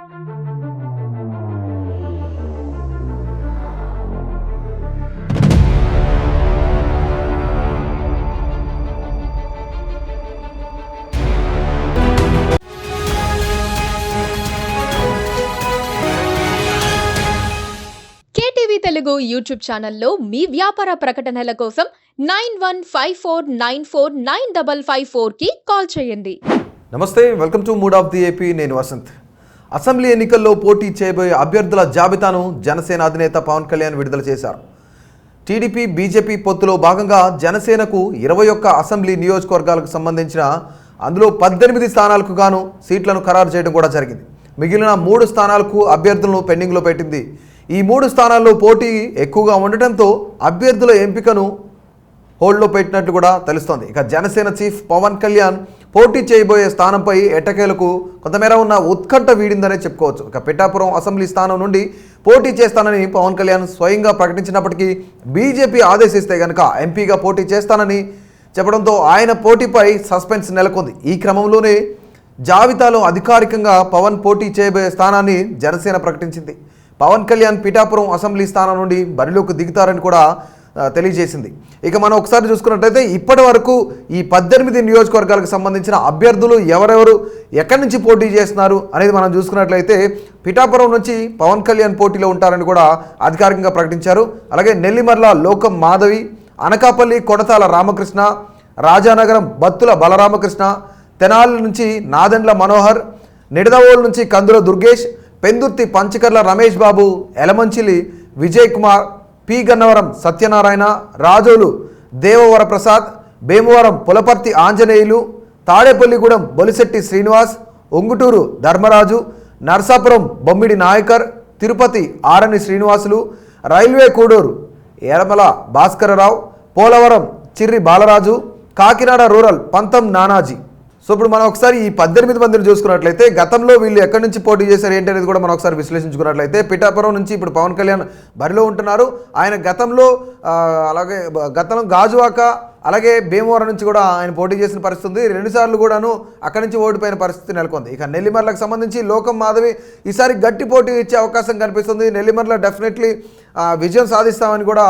KTV Telugu YouTube ఛానల్లో మీ వ్యాపార ప్రకటనల కోసం 9154949554కి కాల్ చేయండి. నమస్తే, welcome to mood of the AP. నేను వసంత్. అసెంబ్లీ ఎన్నికల్లో పోటీ చేయబోయే అభ్యర్థుల జాబితాను జనసేన అధినేత పవన్ కళ్యాణ్ విడుదల చేశారు. టీడీపీ బీజేపీ పొత్తులో భాగంగా జనసేనకు 21 అసెంబ్లీ నియోజకవర్గాలకు సంబంధించిన అందులో 18 స్థానాలకు గాను సీట్లను ఖరారు చేయడం కూడా జరిగింది. మిగిలిన 3 స్థానాలకు అభ్యర్థులను పెండింగ్లో పెట్టింది. ఈ 3 స్థానాల్లో పోటీ ఎక్కువగా ఉండటంతో అభ్యర్థుల ఎంపికను హోల్డ్లో పెట్టినట్లు కూడా తెలుస్తోంది. ఇక జనసేన చీఫ్ పవన్ కళ్యాణ్ పోటీ చేయబోయే స్థానంపై ఎట్టకేలకు కొంతమేర ఉన్న ఉత్కంఠ వీడిందనే చెప్పుకోవచ్చు. ఇక పిఠాపురం అసెంబ్లీ స్థానం నుండి పోటీ చేస్తానని పవన్ కళ్యాణ్ స్వయంగా ప్రకటించినప్పటికీ బీజేపీ ఆదేశిస్తే కనుక ఎంపీగా పోటీ చేస్తానని చెప్పడంతో ఆయన పోటీపై సస్పెన్స్ నెలకొంది. ఈ క్రమంలోనే జాబితాలో అధికారికంగా పవన్ పోటీ చేయబోయే స్థానాన్ని జనసేన ప్రకటించింది. పవన్ కళ్యాణ్ పిఠాపురం అసెంబ్లీ స్థానం నుండి బరిలోకి దిగుతారని కూడా తెలియజేసింది. ఇక మనం ఒకసారి చూసుకున్నట్లయితే ఇప్పటి వరకు ఈ 18 నియోజకవర్గాలకు సంబంధించిన అభ్యర్థులు ఎవరెవరు ఎక్కడి నుంచి పోటీ చేస్తున్నారు అనేది మనం చూసుకున్నట్లయితే పిఠాపురం నుంచి పవన్ కళ్యాణ్ పోటీలో ఉంటారని కూడా అధికారికంగా ప్రకటించారు. అలాగే నెల్లిమర్ల లోకం మాధవి, అనకాపల్లి కొడతాల రామకృష్ణ, రాజానగరం బత్తుల బలరామకృష్ణ, తెనాలి నుంచి నాదెండ్ల మనోహర్, నిడదవోలు నుంచి కందుల దుర్గేష్, పెందుర్తి పంచకర్ల రమేష్ బాబు, ఎలమంచిలి విజయ్ కుమార్, పి గన్నవరం సత్యనారాయణ, రాజోలు దేవవరప్రసాద్, భీమవరం పులపర్తి ఆంజనేయులు, తాడేపల్లిగూడెం బొలిశెట్టి శ్రీనివాస్, ఉంగుటూరు ధర్మరాజు, నర్సాపురం బొమ్మిడి నాయకర్, తిరుపతి ఆరణి శ్రీనివాసులు, రైల్వే కూడూరు ఎరమల భాస్కరరావు, పోలవరం చిర్రి బాలరాజు, కాకినాడ రూరల్ పంతం నానాజీ. సో ఇప్పుడు మనం ఒకసారి ఈ 18 మందిని చూసుకున్నట్లయితే గతంలో వీళ్ళు ఎక్కడి నుంచి పోటీ చేశారు ఏంటి అనేది కూడా మనం ఒకసారి విశ్లేషించుకున్నట్లయితే పిఠాపురం నుంచి ఇప్పుడు పవన్ కళ్యాణ్ బరిలో ఉంటున్నారు. ఆయన గతంలో అలాగే గతంలో గాజువాక అలాగే భీమవరం నుంచి కూడా ఆయన పోటీ చేసిన పరిస్థితి ఉంది. 2 సార్లు కూడాను అక్కడి నుంచి ఓడిపోయిన పరిస్థితి నెలకొంది. ఇక నెల్లిమర్లకు సంబంధించి లోకం మాధవి ఈసారి గట్టి పోటీ ఇచ్చే అవకాశం కనిపిస్తుంది. నెల్లిమర్ల డెఫినెట్లీ విజయం సాధిస్తామని కూడా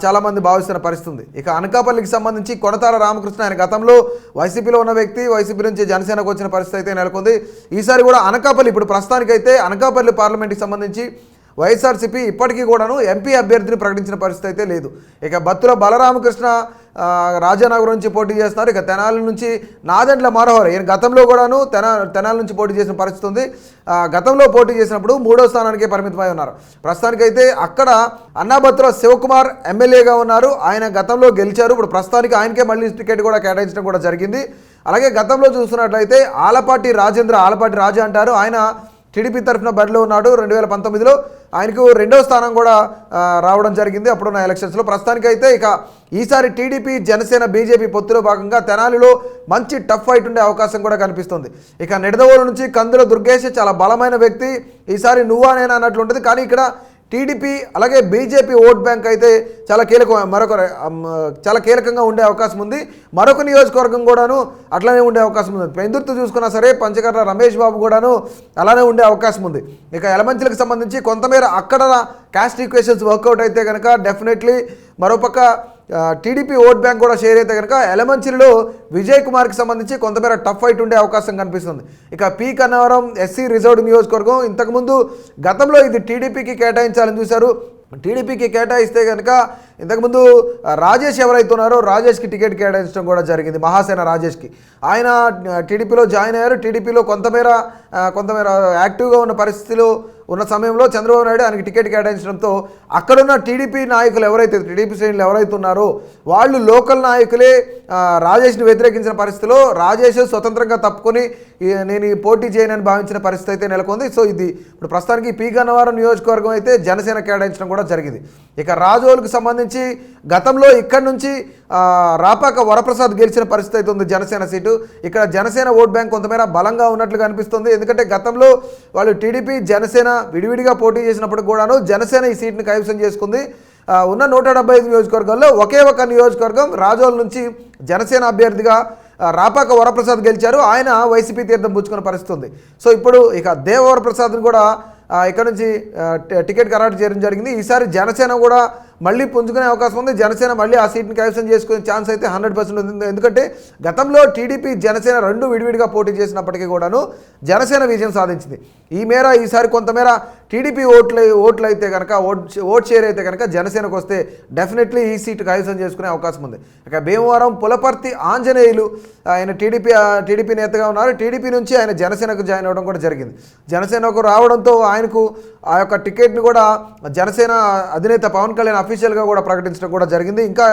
చాలామంది భావిస్తున్న పరిస్థితి ఉంది. ఇక అనకాపల్లికి సంబంధించి కొడతాల రామకృష్ణ, ఆయన గతంలో వైసీపీలో ఉన్న వ్యక్తి, వైసీపీ నుంచి జనసేనకు వచ్చిన పరిస్థితి అయితే నెలకొంది. ఈసారి కూడా అనకాపల్లి ఇప్పుడు ప్రస్తుతానికైతే అనకాపల్లి పార్లమెంట్కి సంబంధించి వైఎస్ఆర్సీపీ ఇప్పటికీ కూడాను ఎంపీ అభ్యర్థిని ప్రకటించిన పరిస్థితి అయితే లేదు. ఇక బత్తుల బలరామకృష్ణ రాజానగరం నుంచి పోటీ చేస్తున్నారు. ఇక తెనాలి నుంచి నాదెండ్ల మనోహర్, ఈయన గతంలో కూడాను తెనాలి నుంచి పోటీ చేసిన పరిస్థితి ఉంది. గతంలో పోటీ చేసినప్పుడు 3వ స్థానానికే పరిమితమై ఉన్నారు. ప్రస్తుతానికైతే అక్కడ అన్నాబత్తుల శివకుమార్ ఎమ్మెల్యేగా ఉన్నారు. ఆయన గతంలో గెలిచారు. ఇప్పుడు ప్రస్తుతానికి ఆయనకే మళ్ళీ టికెట్ కూడా కేటాయించడం కూడా జరిగింది. అలాగే గతంలో చూస్తున్నట్లయితే ఆలపాటి రాజా అంటారు, ఆయన టీడీపీ తరఫున బరిలో ఉన్నాడు. 2019లో ఆయనకు 2వ స్థానం కూడా రావడం జరిగింది అప్పుడున్న ఎలక్షన్స్లో. ప్రస్తుతానికైతే ఇక ఈసారి టీడీపీ జనసేన బీజేపీ పొత్తులో భాగంగా తెనాలిలో మంచి టఫ్ ఫైట్ ఉండే అవకాశం కూడా కనిపిస్తుంది. ఇక నిడదవోలు నుంచి కందుల దుర్గేష్ చాలా బలమైన వ్యక్తి, ఈసారి నువ్వా నేనా అన్నట్లు ఉంటుంది. కానీ ఇక్కడ టీడీపీ అలాగే బీజేపీ ఓట్ బ్యాంక్ అయితే చాలా కీలకంగా ఉండే అవకాశం ఉంది. మరొక నియోజకవర్గం కూడాను అట్లానే ఉండే అవకాశం ఉంది. పెందుర్తి చూసుకున్నా సరే పంచకర్ల రమేష్ బాబు కూడాను అలానే ఉండే అవకాశం ఉంది. ఇక ఎలమంచిలకు సంబంధించి కొంతమేర అక్కడ క్యాస్ట్ ఈక్వేషన్స్ వర్కౌట్ అయితే కనుక డెఫినెట్లీ మరోపక్క టీడీపీ ఓట్ బ్యాంక్ కూడా షేర్ అయితే కనుక ఎలమంచిలిలో విజయ్ కుమార్కి సంబంధించి కొంతమేర టఫ్ ఫైట్ ఉండే అవకాశం కనిపిస్తుంది. ఇక పి గన్నవరం ఎస్సీ రిజర్వ్డ్ నియోజకవర్గం ఇంతకుముందు గతంలో ఇది టీడీపీకి కేటాయించాలని చూశారు. టీడీపీకి కేటాయిస్తే కనుక ఇంతకుముందు రాజేష్ ఎవరైతే ఉన్నారో రాజేష్కి టికెట్ కేటాయించడం కూడా జరిగింది. మహాసేన రాజేష్కి ఆయన టీడీపీలో జాయిన్ అయ్యారు. టీడీపీలో కొంతమేర యాక్టివ్గా ఉన్న పరిస్థితిలో ఉన్న సమయంలో చంద్రబాబు నాయుడు ఆయనకి టికెట్ కేటాయించడంతో అక్కడున్న టీడీపీ నాయకులు ఎవరైతే టీడీపీ శ్రేణులు ఎవరైతే ఉన్నారో వాళ్ళు లోకల్ నాయకులే రాజేష్ని వ్యతిరేకించిన పరిస్థితిలో రాజేష్ స్వతంత్రంగా తప్పుకొని నేను పోటీ చేయనని భావించిన పరిస్థితి అయితే నెలకొంది. సో ఇది ఇప్పుడు ప్రస్తుతానికి పి గన్నవరం నియోజకవర్గం అయితే జనసేన కేటాయించడం కూడా జరిగింది. ఇక రాజోలుకు సంబంధించి గతంలో ఇక్కడి నుంచి రాపాక వరప్రసాద్ గెలిచిన పరిస్థితి అయితే ఉంది జనసేన సీటు. ఇక్కడ జనసేన ఓట్ బ్యాంక్ కొంతమేర బలంగా ఉన్నట్లుగా అనిపిస్తుంది. ఎందుకంటే గతంలో వాళ్ళు టీడీపీ జనసేన విడివిడిగా పోటీ చేసినప్పుడు కూడాను జనసేన ఈ సీట్ని కైవసం చేసుకుంది. ఉన్న 175 నియోజకవర్గాల్లో ఒకే ఒక నియోజకవర్గం రాజోల్ నుంచి జనసేన అభ్యర్థిగా రాపాక వరప్రసాద్ గెలిచారు. ఆయన వైసీపీ తీర్థం పుచ్చుకున్న పరిస్థితి ఉంది. సో ఇప్పుడు ఇక దేవవరప్రసాద్ని కూడా ఇక్కడ నుంచి టికెట్ ఖరారు చేయడం జరిగింది. ఈసారి జనసేన కూడా మళ్ళీ పుంజుకునే అవకాశం ఉంది. జనసేన మళ్ళీ ఆ సీట్ని కైవసం చేసుకునే ఛాన్స్ అయితే 100% ఉంది. ఎందుకంటే గతంలో టీడీపీ జనసేన రెండు విడివిడిగా పోటీ చేసినప్పటికీ కూడాను జనసేన విజయం సాధించింది. ఈ మేర ఈసారి కొంతమేర టీడీపీ ఓట్లు అయితే కనుక ఓట్ షేర్ అయితే కనుక జనసేనకు వస్తే డెఫినెట్లీ ఈ సీటు కైవసం చేసుకునే అవకాశం ఉంది. ఇక భీమవరం పులపర్తి ఆంజనేయులు ఆయన టీడీపీ నేతగా ఉన్నారు. టీడీపీ నుంచి ఆయన జనసేనకు జాయిన్ అవ్వడం కూడా జరిగింది. జనసేనకు రావడంతో ఆయనకు ఆ యొక్క టికెట్ని కూడా జనసేన అధినేత పవన్ కళ్యాణ్ అఫీషియల్గా కూడా ప్రకటించడం కూడా జరిగింది. ఇంకా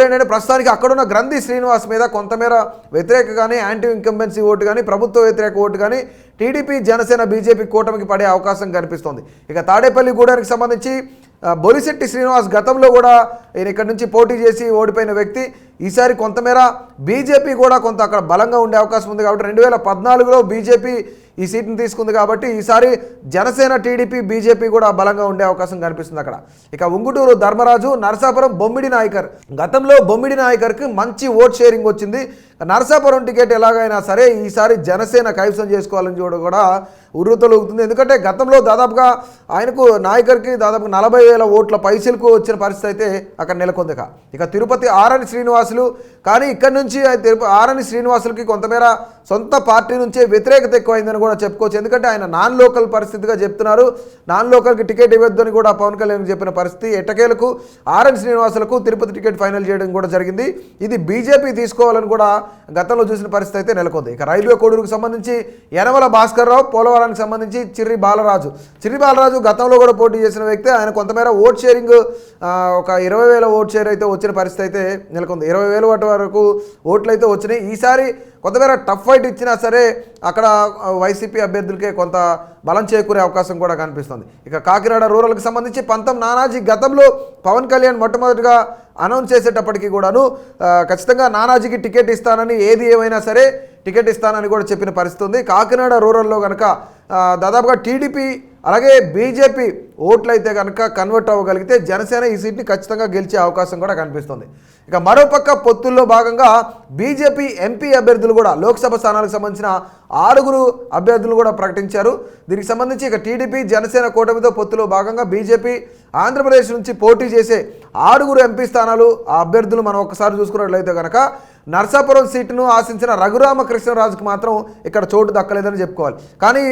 ఏంటంటే ప్రస్తుతానికి అక్కడున్న గ్రంథి శ్రీనివాస్ మీద కొంతమేర వ్యతిరేక కానీ యాంటీ ఇన్కంబెన్సీ ఓటు కానీ ప్రభుత్వ వ్యతిరేక ఓటు కానీ టీడీపీ జనసేన బీజేపీ కూటమికి పడే అవకాశం కనిపిస్తోంది. ఇక తాడేపల్లి గూడానికి సంబంధించి బొలిశెట్టి శ్రీనివాస్ గతంలో కూడా ఈయన ఇక్కడ నుంచి పోటీ చేసి ఓడిపోయిన వ్యక్తి. ఈసారి కొంతమేర బీజేపీ కూడా కొంత అక్కడ బలంగా ఉండే అవకాశం ఉంది. కాబట్టి 2014లో బీజేపీ ఈ సీట్ని తీసుకుంది. కాబట్టి ఈసారి జనసేన టీడీపీ బీజేపీ కూడా బలంగా ఉండే అవకాశం కనిపిస్తుంది అక్కడ. ఇక ఉంగుటూరు ధర్మరాజు నరసాపురం బొమ్మిడి నాయకర్. గతంలో బొమ్మిడి నాయకర్కి మంచి ఓట్ షేరింగ్ వచ్చింది. నరసాపురం టికెట్ ఎలాగైనా సరే ఈసారి జనసేన కైవసం చేసుకోవాలని కూడా ఉర్రుతలుగుతుంది. ఎందుకంటే గతంలో దాదాపుగా ఆయనకు నాయకర్కి దాదాపు 40,000 ఓట్ల పైసలకు వచ్చిన పరిస్థితి అయితే అక్కడ నెలకొంది. ఇక తిరుపతి ఆరణి శ్రీనివాసులు కానీ ఇక్కడ నుంచి ఆరణి శ్రీనివాసులకి కొంతమేర సొంత పార్టీ నుంచే వ్యతిరేకత ఎక్కువైందని కూడా చెప్పుకోవచ్చు. ఎందుకంటే ఆయన నాన్ లోకల్ పరిస్థితిగా చెప్తున్నారు. నాన్ లోకల్కి టికెట్ ఇవ్వద్దని కూడా పవన్ కళ్యాణ్ చెప్పిన పరిస్థితి. ఎట్టకేలకు ఆరణి శ్రీనివాసులకు తిరుపతి టికెట్ ఫైనల్ చేయడం కూడా జరిగింది. ఇది బీజేపీ తీసుకోవాలని కూడా గతంలో చూసిన పరిస్థితి అయితే నెలకొంది. ఇక రైల్వే కోడూరుకు సంబంధించి యనమల భాస్కర్ రావు, పోలవరానికి సంబంధించి చిర్రి బాలరాజు గతంలో కూడా పోటీ చేసిన వ్యక్తి. ఆయన కొంతమేర ఓట్ షేరింగ్ ఒక 20,000 ఓట్ షేర్ అయితే వచ్చిన పరిస్థితి అయితే నెలకొంది. 20,000 వరకు ఓట్లు అయితే వచ్చినాయి. ఈసారి కొంతమేర టఫ్ ఫైట్ ఇచ్చినా సరే అక్కడ వైసీపీ అభ్యర్థులకే కొంత బలం చేకూరే అవకాశం కూడా కనిపిస్తుంది. ఇక కాకినాడ రూరల్కి సంబంధించి పంతం నానాజీ గతంలో పవన్ కళ్యాణ్ మొట్టమొదటిగా అనౌన్స్ చేసేటప్పటికీ కూడాను ఖచ్చితంగా నానాజీకి టికెట్ ఇస్తానని ఏది ఏమైనా సరే టికెట్ ఇస్తానని కూడా చెప్పిన పరిస్థితి ఉంది. కాకినాడ రూరల్లో కనుక దాదాపుగా టీడీపీ అలాగే బీజేపీ ఓట్లు అయితే కనుక కన్వర్ట్ అవ్వగలిగితే జనసేన ఈ సీట్ని ఖచ్చితంగా గెలిచే అవకాశం కూడా కనిపిస్తుంది. ఇక మరోపక్క పొత్తుల్లో భాగంగా బీజేపీ ఎంపీ అభ్యర్థులు కూడా లోక్సభ స్థానాలకు సంబంధించిన 6 అభ్యర్థులు కూడా ప్రకటించారు. దీనికి సంబంధించి ఇక టీడీపీ జనసేన కూటమితో పొత్తులో భాగంగా బీజేపీ ఆంధ్రప్రదేశ్ నుంచి పోటీ చేసే 6 ఎంపీ స్థానాలు ఆ అభ్యర్థులు మనం ఒకసారి చూసుకున్నట్లయితే కనుక నర్సాపురం సీటును ఆశించిన రఘురామకృష్ణరాజుకు మాత్రం ఇక్కడ చోటు దక్కలేదని చెప్పుకోవాలి. కానీ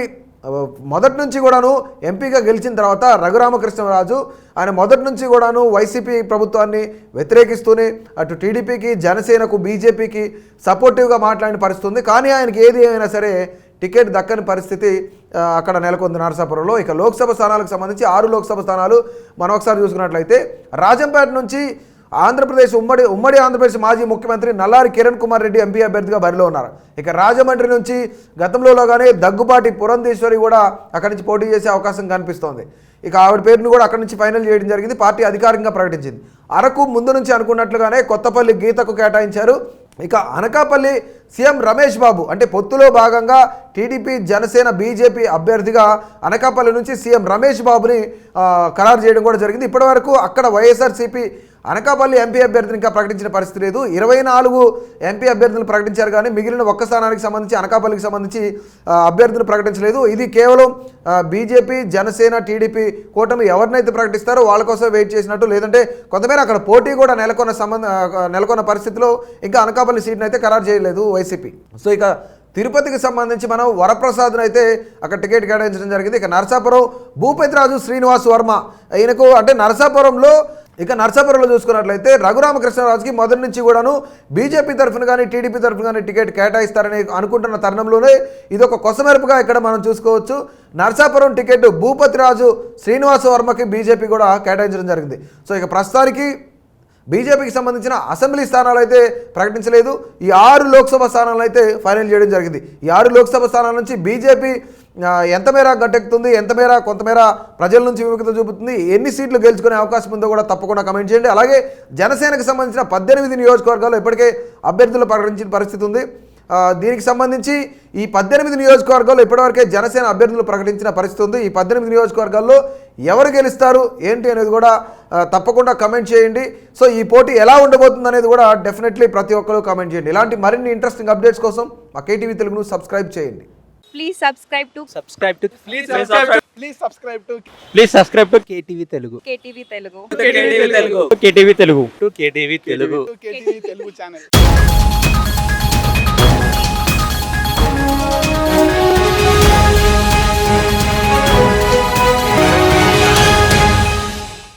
మొదటి నుంచి కూడాను ఎంపీగా గెలిచిన తర్వాత రఘురామకృష్ణరాజు ఆయన మొదటి నుంచి కూడాను వైసీపీ ప్రభుత్వాన్ని వ్యతిరేకిస్తూనే అటు టీడీపీకి జనసేనకు బీజేపీకి సపోర్టివ్గా మాట్లాడిన పరిస్థితి ఉంది. కానీ ఆయనకి ఏది అయినా సరే టికెట్ దక్కని పరిస్థితి అక్కడ నెలకొంది నరసాపురంలో. ఇక లోక్సభ స్థానాలకు సంబంధించి 6 లోక్సభ స్థానాలు మనం ఒకసారి చూసుకున్నట్లయితే రాజంపేట నుంచి ఆంధ్రప్రదేశ్ ఉమ్మడి ఆంధ్రప్రదేశ్ మాజీ ముఖ్యమంత్రి నల్లారి కిరణ్ కుమార్ రెడ్డి ఎంపీ అభ్యర్థిగా బరిలో ఉన్నారు. ఇక రాజమండ్రి నుంచి గతంలోగానే దగ్గుబాటి పురంధేశ్వరి కూడా అక్కడి నుంచి పోటీ చేసే అవకాశం కనిపిస్తోంది. ఇక ఆవిడ పేరును కూడా అక్కడి నుంచి ఫైనల్ చేయడం జరిగింది. పార్టీ అధికారికంగా ప్రకటించింది. అరకు ముందు నుంచి అనుకున్నట్లుగానే కొత్తపల్లి గీతకు కేటాయించారు. ఇక అనకాపల్లి సీఎం రమేష్ బాబు అంటే పొత్తులో భాగంగా టీడీపీ జనసేన బీజేపీ అభ్యర్థిగా అనకాపల్లి నుంచి సీఎం రమేష్ బాబుని ఖరారు చేయడం కూడా జరిగింది. ఇప్పటివరకు అక్కడ వైఎస్ఆర్సీపీ అనకాపల్లి ఎంపీ అభ్యర్థిని ఇంకా ప్రకటించిన పరిస్థితి లేదు. 24 ఎంపీ అభ్యర్థులు ప్రకటించారు కానీ మిగిలిన ఒక్క స్థానానికి సంబంధించి అనకాపల్లికి సంబంధించి అభ్యర్థులు ప్రకటించలేదు. ఇది కేవలం బీజేపీ జనసేన టీడీపీ కూటమి ఎవరినైతే ప్రకటిస్తారో వాళ్ళ కోసం వెయిట్ చేసినట్టు. లేదంటే కొంతమేర అక్కడ పోటీ కూడా నెలకొన్న పరిస్థితిలో ఇంకా అనకాపల్లి సీట్ని అయితే ఖరారు చేయలేదు వైసీపీ. సో ఇక తిరుపతికి సంబంధించి మనం వరప్రసాద్ను అయితే అక్కడ టికెట్ కేటాయించడం జరిగింది. ఇక నరసాపురం భూపతిరాజు శ్రీనివాస్ వర్మ ఈయనకు అంటే నరసాపురంలో చూసుకున్నట్లయితే రఘురామకృష్ణరాజుకి మొదటి నుంచి కూడాను బీజేపీ తరఫున కానీ టీడీపీ తరఫున కానీ టికెట్ కేటాయిస్తారని అనుకుంటున్న తరుణంలోనే ఇది ఒక కొసమెరుపుగా ఇక్కడ మనం చూసుకోవచ్చు. నరసాపురం టికెట్ భూపతిరాజు శ్రీనివాస వర్మకి బీజేపీ కూడా కేటాయించడం జరిగింది. సో ఇక ప్రస్తుతానికి బీజేపీకి సంబంధించిన అసెంబ్లీ స్థానాలు అయితే ప్రకటించలేదు. ఈ 6 లోక్సభ స్థానాలను అయితే ఫైనల్ చేయడం జరిగింది. ఈ 6 లోక్సభ స్థానాల నుంచి బీజేపీ ఎంత మేర గట్టెక్కుతుంది, కొంతమేర ప్రజల నుంచి విముఖత చూపుతుంది, ఎన్ని సీట్లు గెలుచుకునే అవకాశం ఉందో కూడా తప్పకుండా కమెంట్ చేయండి. అలాగే జనసేనకు సంబంధించిన 18 నియోజకవర్గాల్లో ఇప్పటికే అభ్యర్థులు ప్రకటించిన పరిస్థితి ఉంది. దీనికి సంబంధించి ఈ 18 నియోజకవర్గాల్లో ఇప్పటివరకే జనసేన అభ్యర్థులు ప్రకటించిన పరిస్థితి ఉంది. ఈ 18 నియోజకవర్గాల్లో ఎవరు గెలుస్తారు ఏంటి అనేది కూడా తప్పకుండా కమెంట్ చేయండి. సో ఈ పోటీ ఎలా ఉండబోతుంది అనేది కూడా డెఫినెట్లీ ప్రతి ఒక్కరు కమెంట్ చేయండి. ఇలాంటి మరిన్ని ఇంట్రెస్టింగ్ అప్డేట్స్ కోసం మా కేటీవీ తెలుగును సబ్స్క్రైబ్ చేయండి. Please subscribe to KTV Telugu. KTV Telugu. KTV Telugu channel.